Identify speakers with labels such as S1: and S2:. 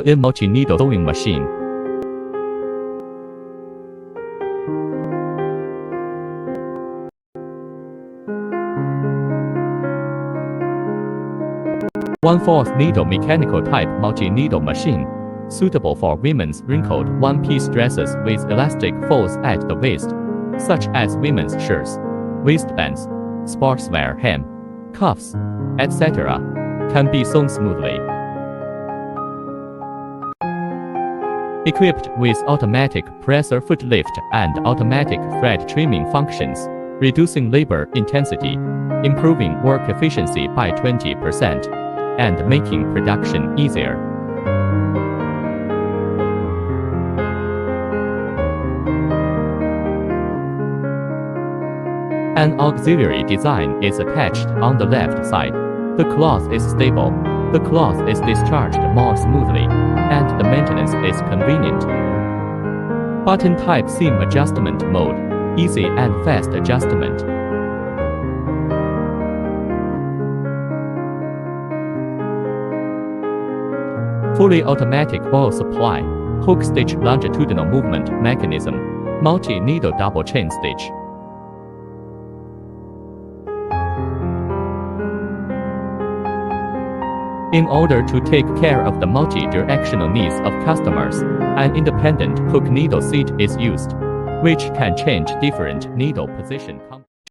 S1: A multi-needle sewing machine. One-fourth needle mechanical type multi-needle machine, suitable for women's wrinkled one-piece dresses with elastic folds at the waist, such as women's shirts, waistbands, sportswear hem, cuffs, etc., can be sewn smoothly. Equipped with automatic presser foot lift and automatic thread trimming functions, reducing labor intensity, improving work efficiency by 20%, and making production easier. An auxiliary design is attached on the left side. The cloth is stable, the cloth is discharged more smoothly, and the maintenance is convenient. Button type seam adjustment mode, easy and fast adjustment. Fully automatic oil supply, hook stitch longitudinal movement mechanism, multi-needle double chain stitch. In order to take care of the multi-directional needs of customers, an independent hook needle seat is used, which can change different needle position.